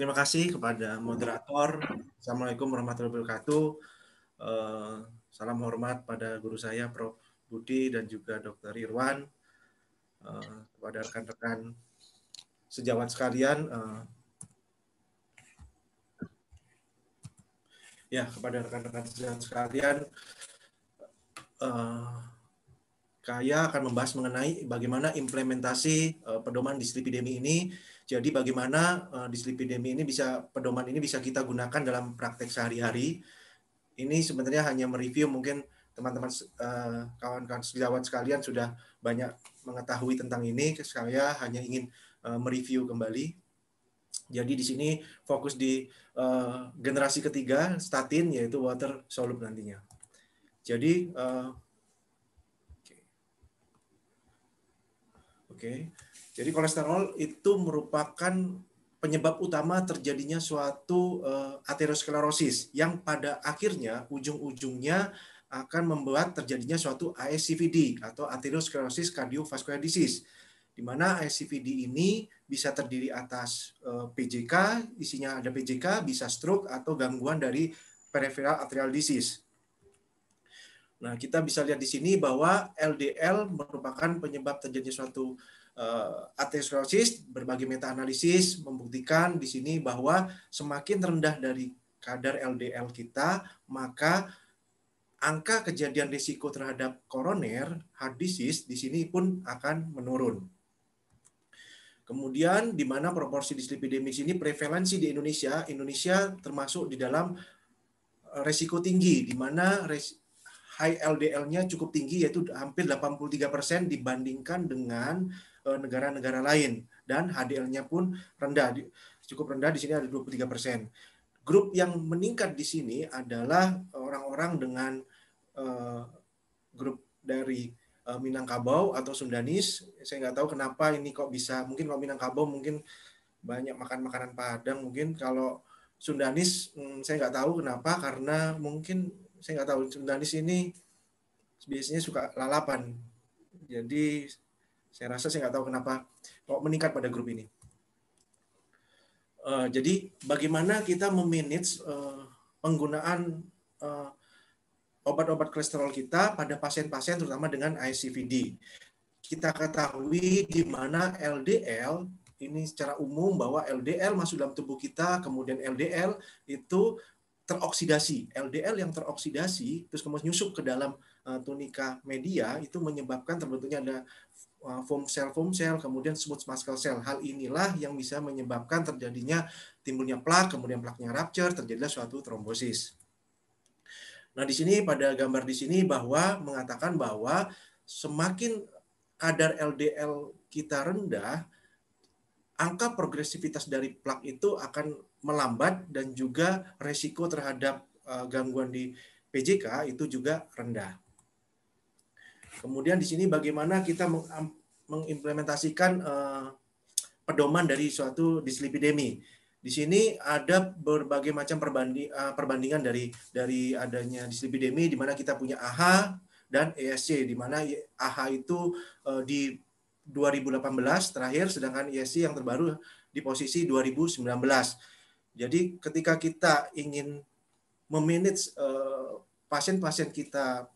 Terima kasih kepada moderator. Assalamualaikum warahmatullahi wabarakatuh. Salam hormat pada guru saya, Prof. Budi, dan juga Dr. Irwan. Kepada rekan-rekan sejawat sekalian, kepada rekan-rekan sejawat sekalian, saya akan membahas mengenai bagaimana implementasi pedoman dislipidemi ini. Jadi bagaimana dislipidemi ini pedoman ini bisa kita gunakan dalam praktek sehari-hari. Ini sebenarnya hanya mereview, mungkin teman-teman kawan-kawan sejawat sekalian sudah banyak mengetahui tentang ini. Saya hanya ingin mereview kembali. Jadi di sini fokus di generasi ketiga statin, yaitu water soluble nantinya. Jadi jadi kolesterol itu merupakan penyebab utama terjadinya suatu aterosklerosis yang pada akhirnya ujung-ujungnya akan membuat terjadinya suatu ASCVD atau aterosklerosis cardiovascular disease, di mana ASCVD ini bisa terdiri atas PJK, isinya ada PJK, bisa stroke atau gangguan dari peripheral arterial disease. Nah, kita bisa lihat di sini bahwa LDL merupakan penyebab terjadinya suatu aterosklerosis. Berbagai meta-analisis membuktikan di sini bahwa semakin rendah dari kadar LDL kita, maka angka kejadian risiko terhadap koroner, heart disease di sini pun akan menurun. Kemudian di mana proporsi dislipidemi ini prevalensi di Indonesia termasuk di dalam risiko tinggi, di mana high LDL-nya cukup tinggi, yaitu hampir 83% dibandingkan dengan negara-negara lain, dan HDL-nya pun rendah, cukup rendah, di sini ada 23%. Grup yang meningkat di sini adalah orang-orang dengan grup dari Minangkabau atau Sundanis. Saya nggak tahu kenapa ini kok bisa, mungkin kalau Minangkabau mungkin banyak makan makanan Padang, mungkin kalau Sundanis saya nggak tahu kenapa, karena mungkin saya nggak tahu, Sundanis ini biasanya suka lalapan. Jadi saya rasa saya nggak tahu kenapa kok meningkat pada grup ini. Jadi bagaimana kita memanage penggunaan obat-obat kolesterol kita pada pasien-pasien terutama dengan ASCVD. Kita ketahui di mana LDL ini secara umum bahwa LDL masuk dalam tubuh kita, kemudian LDL itu teroksidasi. LDL yang teroksidasi terus kemudian nyusup ke dalam tunika media, itu menyebabkan terbentuknya ada foam cell, kemudian smooth muscle cell. Hal inilah yang bisa menyebabkan terjadinya timbulnya plak, kemudian plaknya rupture, terjadilah suatu trombosis. Nah, di sini pada gambar di sini bahwa mengatakan bahwa semakin kadar LDL kita rendah, angka progresivitas dari plak itu akan melambat dan juga resiko terhadap gangguan di PJK itu juga rendah. Kemudian di sini bagaimana kita mengimplementasikan pedoman dari suatu dislipidemi. Di sini ada berbagai macam perbandingan dari adanya dislipidemi, di mana kita punya AHA dan ESC, di mana AHA itu di 2018 terakhir, sedangkan ESC yang terbaru di posisi 2019. Jadi ketika kita ingin memanage pasien-pasien kita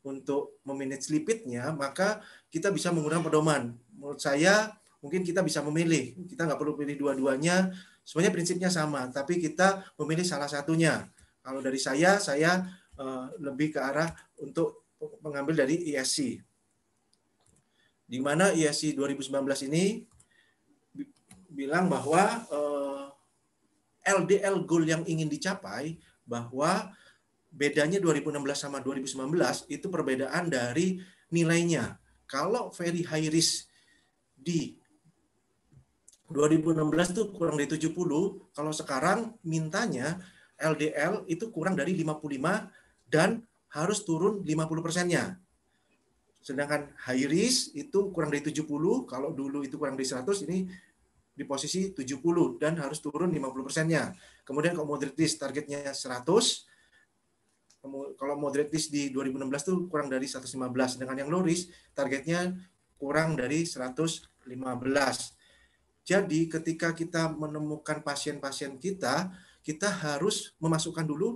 untuk memanage lipidnya, maka kita bisa menggunakan pedoman. Menurut saya mungkin kita bisa memilih, kita nggak perlu pilih dua-duanya, sebenarnya prinsipnya sama, tapi kita memilih salah satunya. Kalau dari saya lebih ke arah untuk mengambil dari ESC. Di mana ESC 2019 ini bilang bahwa LDL goal yang ingin dicapai, bahwa bedanya 2016 sama 2019 itu perbedaan dari nilainya. Kalau very high risk di 2016 itu kurang dari 70, kalau sekarang mintanya LDL itu kurang dari 55 dan harus turun 50%-nya. Sedangkan high risk itu kurang dari 70, kalau dulu itu kurang dari 100, ini di posisi 70 dan harus turun 50%-nya. Kemudian kalau moderate risk targetnya 100, kalau moderate risk di 2016 itu kurang dari 115, sedangkan yang low risk targetnya kurang dari 115. Jadi ketika kita menemukan pasien-pasien kita, kita harus memasukkan dulu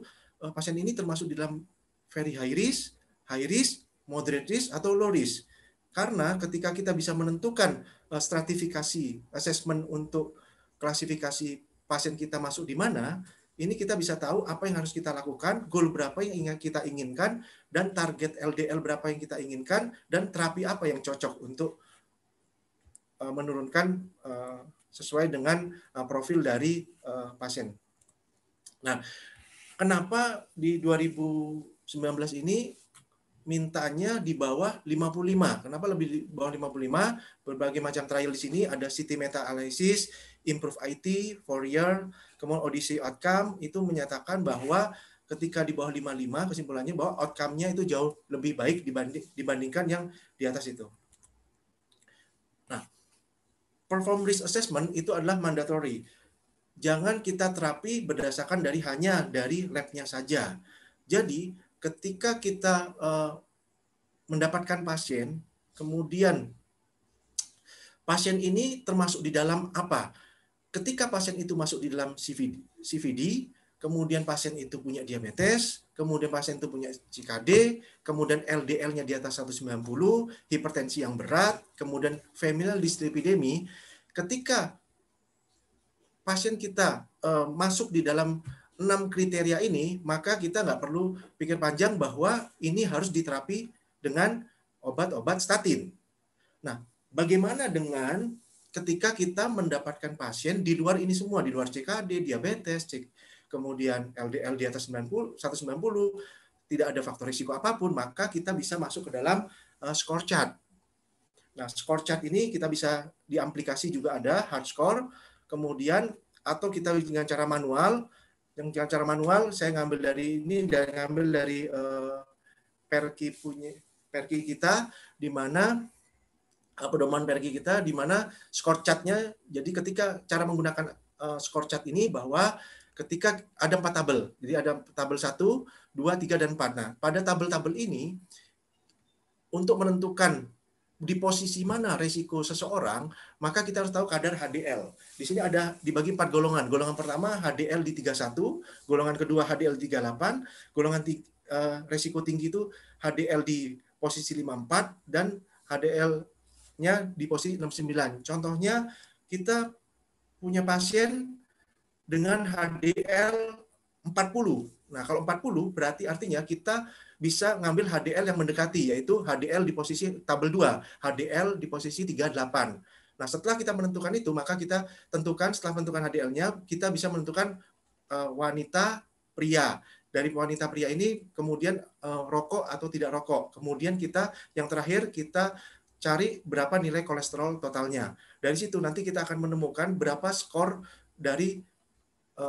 pasien ini termasuk di dalam very high risk, moderate risk, atau low risk. Karena ketika kita bisa menentukan stratifikasi assessment untuk klasifikasi pasien kita masuk di mana, ini kita bisa tahu apa yang harus kita lakukan, goal berapa yang kita inginkan, dan target LDL berapa yang kita inginkan, dan terapi apa yang cocok untuk menurunkan sesuai dengan profil dari pasien. Nah, kenapa di 2019 ini mintanya di bawah 55? Kenapa lebih di bawah 55? Berbagai macam trial di sini, ada CT meta-analysis, Improve IT, Fourier, kemudian Odyssey Outcome, itu menyatakan bahwa ketika di bawah 55, kesimpulannya bahwa outcome-nya itu jauh lebih baik dibandingkan yang di atas itu. Nah, perform risk assessment itu adalah mandatory. Jangan kita terapi berdasarkan hanya dari lab-nya saja. Jadi, ketika kita mendapatkan pasien, kemudian pasien ini termasuk di dalam apa? Ketika pasien itu masuk di dalam CVD, kemudian pasien itu punya diabetes, kemudian pasien itu punya CKD, kemudian LDL-nya di atas 190, hipertensi yang berat, kemudian familial dyslipidemia. Ketika pasien kita masuk di dalam 6 kriteria ini, maka kita nggak perlu pikir panjang bahwa ini harus diterapi dengan obat-obat statin. Nah, bagaimana dengan ketika kita mendapatkan pasien di luar ini semua, di luar CKD, diabetes, kemudian LDL di atas 190, tidak ada faktor risiko apapun, maka kita bisa masuk ke dalam score chart. Nah, score chart ini kita bisa di aplikasi juga ada hard score, kemudian atau kita dengan cara manual. Yang dengan cara manual saya ngambil dari Perki kita, di mana pedoman Perki kita, di mana score chart-nya, jadi ketika cara menggunakan score chart ini bahwa ketika ada 4 tabel, jadi ada tabel 1, 2, 3, dan 4. Nah, pada tabel-tabel ini, untuk menentukan di posisi mana resiko seseorang, maka kita harus tahu kadar HDL. Di sini ada dibagi 4 golongan. Golongan pertama HDL di 31, golongan kedua HDL 38, golongan resiko tinggi itu HDL di posisi 54, dan HDL-nya di posisi 69. Contohnya, kita punya pasien dengan HDL 40. Nah, kalau 40 berarti artinya kita bisa ngambil HDL yang mendekati, yaitu HDL di posisi tabel 2, HDL di posisi 38. Nah, setelah kita menentukan itu, maka kita tentukan, setelah menentukan HDL-nya, kita bisa menentukan wanita, pria. Dari wanita pria ini, kemudian rokok atau tidak rokok. Kemudian kita, yang terakhir, kita cari berapa nilai kolesterol totalnya. Dari situ nanti kita akan menemukan berapa skor dari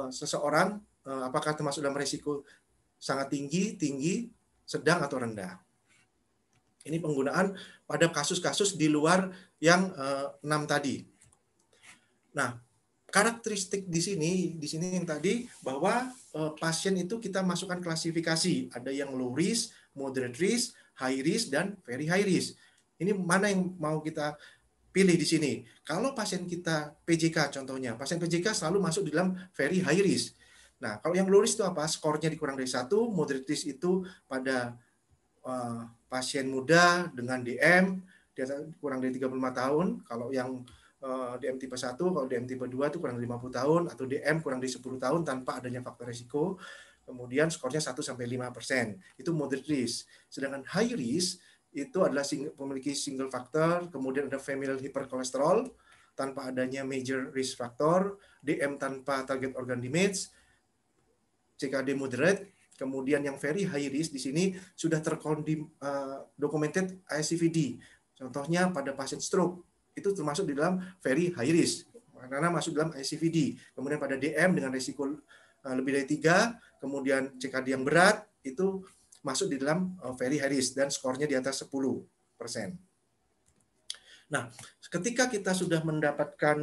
seseorang, apakah termasuk dalam risiko sangat tinggi, sedang, atau rendah. Ini penggunaan pada kasus-kasus di luar yang 6 tadi. Nah, karakteristik di sini yang tadi, bahwa pasien itu kita masukkan klasifikasi. Ada yang low risk, moderate risk, high risk, dan very high risk. Ini mana yang mau kita pilih di sini. Kalau pasien kita PJK contohnya, pasien PJK selalu masuk di dalam very high risk. Nah, kalau yang low risk itu apa? Skornya dikurang dari 1, moderate risk itu pada pasien muda dengan DM, dia kurang dari 35 tahun. Kalau yang DM tipe 1, kalau DM tipe 2 itu kurang dari 50 tahun, atau DM kurang dari 10 tahun tanpa adanya faktor risiko. Kemudian skornya 1-5%. Itu moderate risk. Sedangkan high risk itu adalah memiliki single factor, kemudian ada familial hyperkolesterol tanpa adanya major risk factor, DM tanpa target organ damage, CKD moderate, kemudian yang very high risk di sini sudah documented ICVD. Contohnya pada pasien stroke, itu termasuk di dalam very high risk karena masuk dalam ICVD. Kemudian pada DM dengan risiko lebih dari 3, kemudian CKD yang berat, itu masuk di dalam very high risk dan skornya di atas 10%. Nah, ketika kita sudah mendapatkan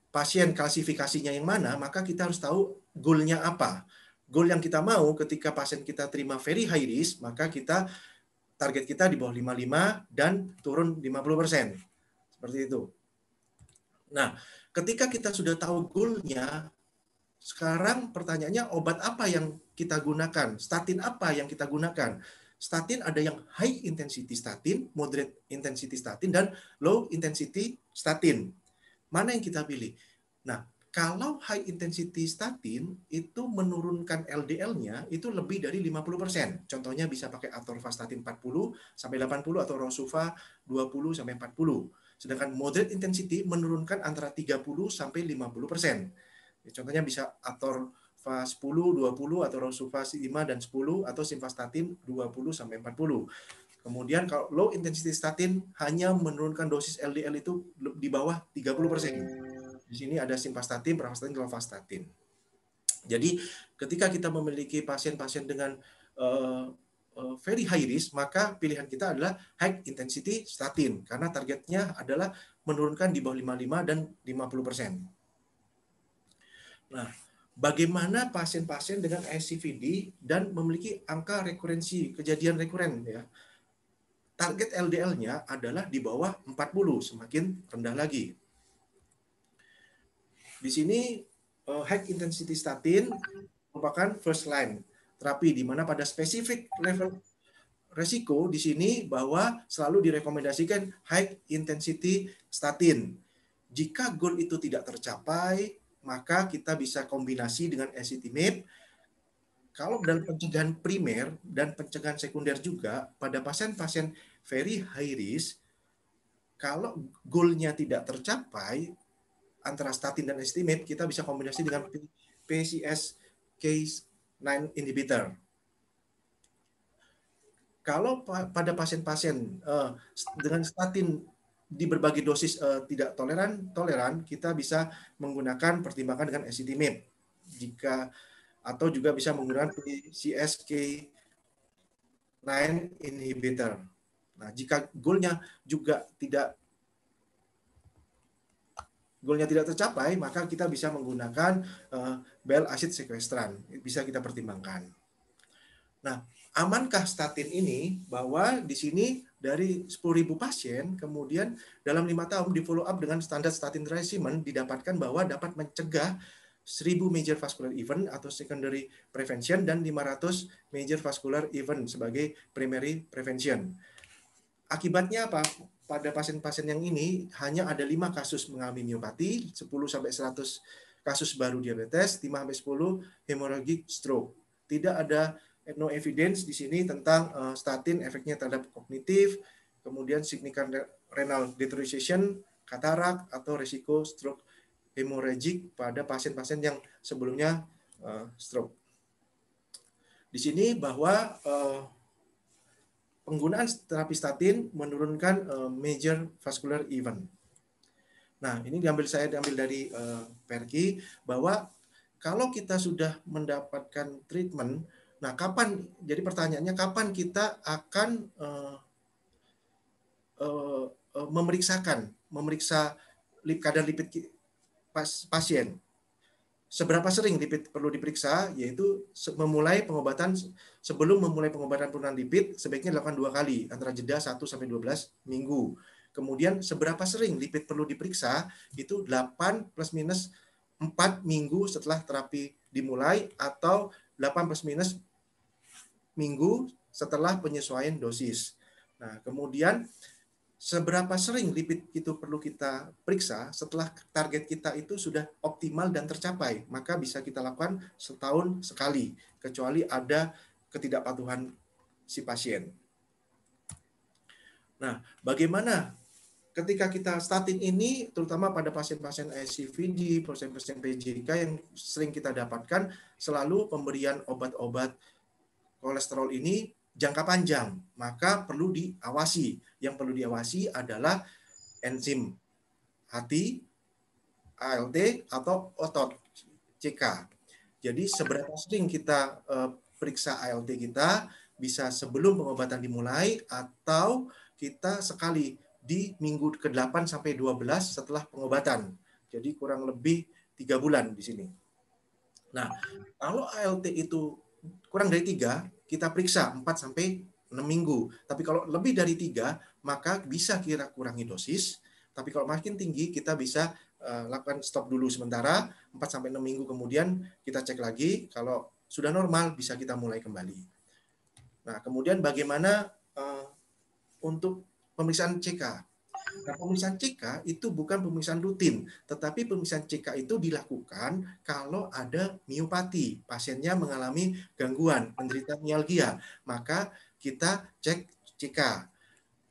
pasien klasifikasinya yang mana, maka kita harus tahu goal-nya apa. Goal yang kita mau ketika pasien kita terima very high risk, maka kita target kita di bawah 55 dan turun 50%. Seperti itu. Nah, ketika kita sudah tahu goal-nya, sekarang pertanyaannya obat apa yang kita gunakan? Statin apa yang kita gunakan? Statin ada yang high intensity statin, moderate intensity statin, dan low intensity statin. Mana yang kita pilih? Nah, kalau high intensity statin itu menurunkan LDL-nya itu lebih dari 50%. Contohnya bisa pakai atorvastatin 40 sampai 80 atau rosuva 20 sampai 40. Sedangkan moderate intensity menurunkan antara 30 sampai 50%. Contohnya bisa atorva 10, 20 atau rosuva 5 dan 10 atau simvastatin 20 sampai 40. Kemudian kalau low intensity statin hanya menurunkan dosis LDL itu di bawah 30%. Di sini ada simvastatin, pravastatin, lovastatin. Jadi ketika kita memiliki pasien-pasien dengan very high risk, maka pilihan kita adalah high intensity statin karena targetnya adalah menurunkan di bawah 55 dan 50%. Nah, bagaimana pasien-pasien dengan ICVD dan memiliki angka rekurensi, kejadian rekuren ya. Target LDL-nya adalah di bawah 40, semakin rendah lagi. Di sini high intensity statin merupakan first line terapi di mana pada spesifik level resiko di sini bahwa selalu direkomendasikan high intensity statin. Jika goal itu tidak tercapai, maka kita bisa kombinasi dengan ezetimibe. Kalau dalam pencegahan primer dan pencegahan sekunder juga, pada pasien-pasien very high risk, kalau goalnya tidak tercapai, antara statin dan ezetimibe, kita bisa kombinasi dengan PCSK9 inhibitor. Kalau pada pasien-pasien dengan statin di berbagai dosis tidak toleran, kita bisa menggunakan pertimbangan dengan ezetimibe. Atau juga bisa menggunakan PCSK9 inhibitor. Nah, jika goalnya tidak tercapai, maka kita bisa menggunakan bile acid sequestran. Bisa kita pertimbangkan. Nah, amankah statin ini? Bahwa di sini dari 10.000 pasien, kemudian dalam 5 tahun di follow up dengan standar statin regimen didapatkan bahwa dapat mencegah 1.000 major vascular event atau secondary prevention dan 500 major vascular event sebagai primary prevention. Akibatnya apa? Pada pasien-pasien yang ini hanya ada 5 kasus mengalami miopati, 10-100 kasus baru diabetes, 5-10 hemorrhagic stroke. Tidak ada no evidence di sini tentang statin efeknya terhadap kognitif, kemudian signifikan renal deterioration, katarak, atau risiko stroke hemorrhagic pada pasien-pasien yang sebelumnya stroke. Di sini bahwa penggunaan terapi statin menurunkan major vascular event. Nah, ini saya diambil dari Perky bahwa kalau kita sudah mendapatkan treatment, nah kapan? Jadi pertanyaannya kapan kita akan memeriksa kadar lipid pasien? Seberapa sering lipid perlu diperiksa, yaitu sebelum memulai pengobatan penurunan lipid sebaiknya dilakukan 2 kali antara jeda 1-12 minggu. Kemudian seberapa sering lipid perlu diperiksa itu 8 plus minus 4 minggu setelah terapi dimulai atau 8 plus minus minggu setelah penyesuaian dosis. Nah, kemudian seberapa sering lipid itu perlu kita periksa setelah target kita itu sudah optimal dan tercapai, maka bisa kita lakukan setahun sekali, kecuali ada ketidakpatuhan si pasien. Nah, bagaimana ketika kita statin ini, terutama pada pasien-pasien ICVD, pasien-pasien PJK yang sering kita dapatkan, selalu pemberian obat-obat kolesterol ini jangka panjang, maka perlu diawasi. Yang perlu diawasi adalah enzim hati, ALT, atau otot, CK. Jadi seberapa sering kita periksa ALT kita, bisa sebelum pengobatan dimulai, atau kita sekali di minggu ke-8 sampai 12 setelah pengobatan. Jadi kurang lebih 3 bulan di sini. Nah, kalau ALT itu kurang dari 3, kita periksa 4 sampai 6 minggu. Tapi kalau lebih dari 3, maka bisa kita kurangi dosis. Tapi kalau makin tinggi, kita bisa lakukan stop dulu sementara, 4-6 minggu kemudian kita cek lagi. Kalau sudah normal, bisa kita mulai kembali. Nah, kemudian bagaimana untuk pemeriksaan CK? Nah, pemeriksaan CK itu bukan pemeriksaan rutin, tetapi pemeriksaan CK itu dilakukan kalau ada miopati, pasiennya mengalami gangguan, menderita mialgia, maka kita cek CK.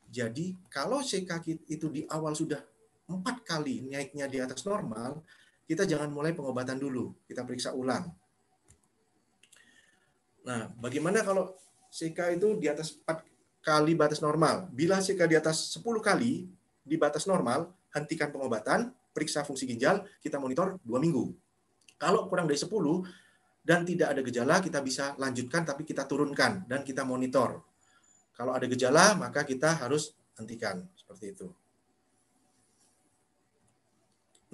Jadi kalau CK itu di awal sudah 4 kali naiknya di atas normal, kita jangan mulai pengobatan dulu, kita periksa ulang. Nah, bagaimana kalau CK itu di atas 4 kali batas normal? Bila CK di atas 10 kali di batas normal, hentikan pengobatan, periksa fungsi ginjal, kita monitor 2 minggu. Kalau kurang dari 10 dan tidak ada gejala, kita bisa lanjutkan tapi kita turunkan dan kita monitor. Kalau ada gejala, maka kita harus hentikan. Seperti itu.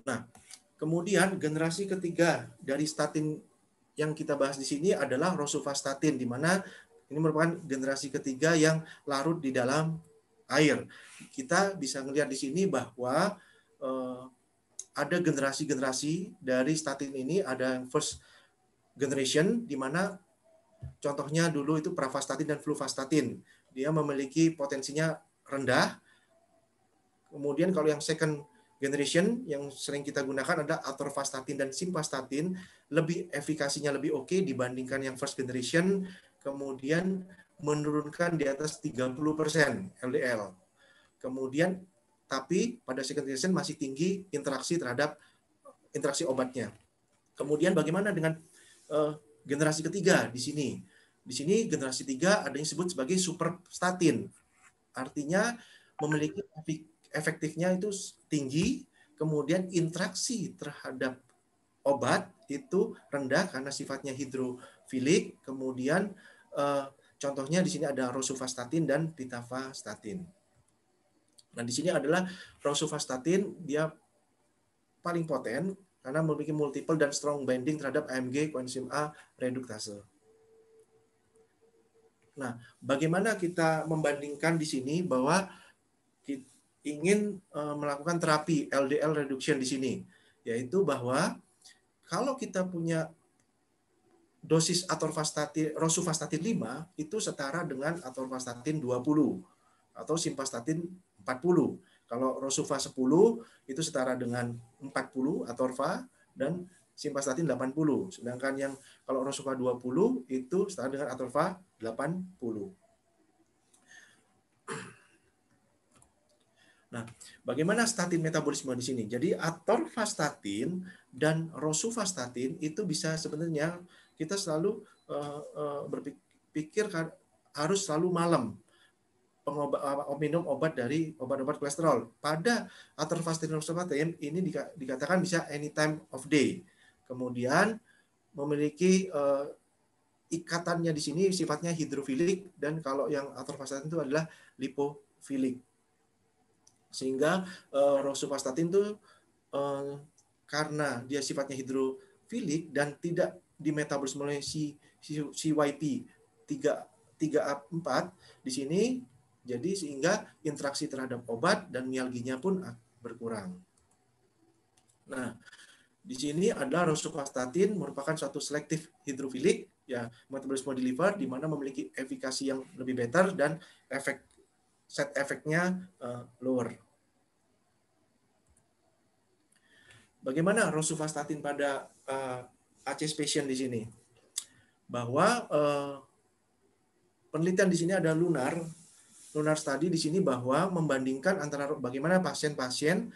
Nah, kemudian generasi ketiga dari statin yang kita bahas di sini adalah rosuvastatin, di mana ini merupakan generasi ketiga yang larut di dalam air. Kita bisa melihat di sini bahwa ada generasi-generasi dari statin ini, ada yang first generation, di mana contohnya dulu itu pravastatin dan fluvastatin. Dia memiliki potensinya rendah. Kemudian kalau yang second generation yang sering kita gunakan ada atorvastatin dan simvastatin, lebih efikasinya lebih oke dibandingkan yang first generation, kemudian menurunkan di atas 30% LDL. Kemudian tapi pada second generation masih tinggi interaksi terhadap interaksi obatnya. Kemudian bagaimana dengan generasi ketiga di sini? Di sini generasi 3 ada yang disebut sebagai superstatin. Artinya memiliki efektifnya itu tinggi, kemudian interaksi terhadap obat itu rendah karena sifatnya hidrofilik, kemudian contohnya di sini ada rosuvastatin dan pitavastatin. Nah, di sini adalah rosuvastatin, dia paling poten karena memiliki multiple dan strong binding terhadap AMG koenzim A reduktase. Nah, bagaimana kita membandingkan di sini bahwa kita ingin melakukan terapi LDL reduction di sini, yaitu bahwa kalau kita punya dosis atorvastatin, rosuvastatin 5 itu setara dengan atorvastatin 20 atau simvastatin 40. Kalau rosuva 10 itu setara dengan 40 atorva dan simvastatin 80. Sedangkan yang kalau rosuva 20 itu setara dengan atorva 80. Nah, bagaimana statin metabolisme di sini? Jadi atorvastatin dan rosuvastatin itu bisa sebenarnya kita selalu berpikir harus selalu malam minum obat dari obat-obat kolesterol. Pada atorvastatin dan rosuvastatin ini dikatakan bisa any time of day. Kemudian memiliki ikatannya di sini sifatnya hidrofilik, dan kalau yang atorvastatin itu adalah lipofilik. Sehingga rosuvastatin itu karena dia sifatnya hidrofilik dan tidak dimetabolisme oleh CYP 3A4 di sini, jadi sehingga interaksi terhadap obat dan mialginya pun berkurang. Nah, di sini adalah rosuvastatin merupakan suatu selektif hidrofilik, ya, metabolisme di liver, di mana memiliki efikasi yang lebih better dan side efeknya lower. Bagaimana rosuvastatin pada ACS patient di sini? Bahwa penelitian di sini ada lunar study di sini bahwa membandingkan antara bagaimana pasien-pasien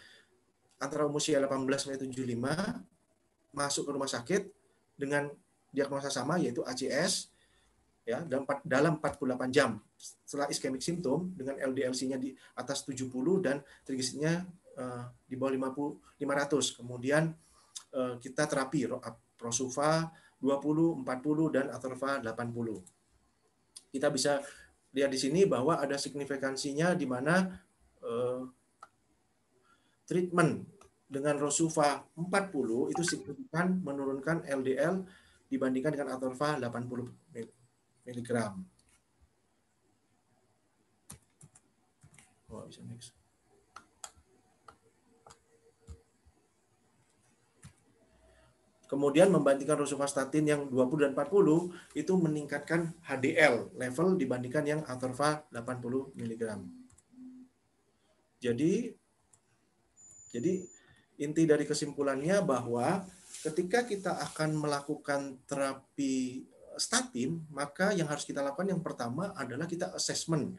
antara usia 18 sampai 75 masuk ke rumah sakit dengan diagnosa sama yaitu ACS, ya, dalam 48 jam setelah ischemic symptom dengan LDL-C-nya di atas 70 dan trigliseridnya di bawah 500. Kemudian kita terapi rosuva 20, 40 dan atorva 80. Kita bisa lihat di sini bahwa ada signifikansinya di mana treatment dengan rosuva 40 itu signifikan menurunkan LDL dibandingkan dengan atorva 80 mg. Oh, bisa next. Kemudian membandingkan rosuvastatin yang 20 dan 40 itu meningkatkan HDL level dibandingkan yang atorva 80 mg. Jadi inti dari kesimpulannya bahwa ketika kita akan melakukan terapi statin, maka yang harus kita lakukan yang pertama adalah kita assessment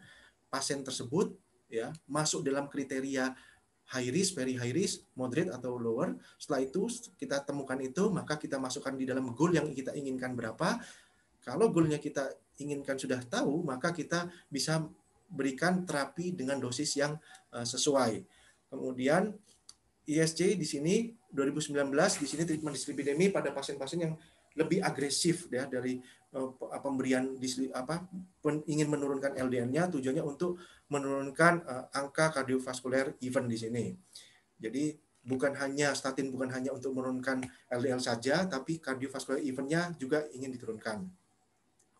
pasien tersebut ya masuk dalam kriteria high risk, very high risk, moderate atau lower. Setelah itu kita temukan itu, maka kita masukkan di dalam goal yang kita inginkan berapa. Kalau goalnya kita inginkan sudah tahu, maka kita bisa berikan terapi dengan dosis yang sesuai. Kemudian ISC di sini 2019 di sini treatment dislipidemi pada pasien-pasien yang lebih agresif ya dari pemberian ingin menurunkan LDL-nya, tujuannya untuk menurunkan angka kardiovaskuler event di sini. Jadi statin bukan hanya untuk menurunkan LDL saja, tapi kardiovaskuler event-nya juga ingin diturunkan.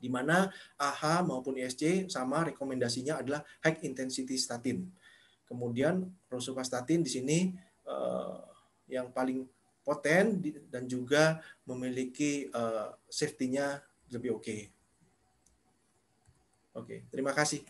Di mana AHA maupun ISC sama rekomendasinya adalah high intensity statin. Kemudian rosuvastatin di sini yang paling poten dan juga memiliki safety-nya lebih oke. Oke, terima kasih.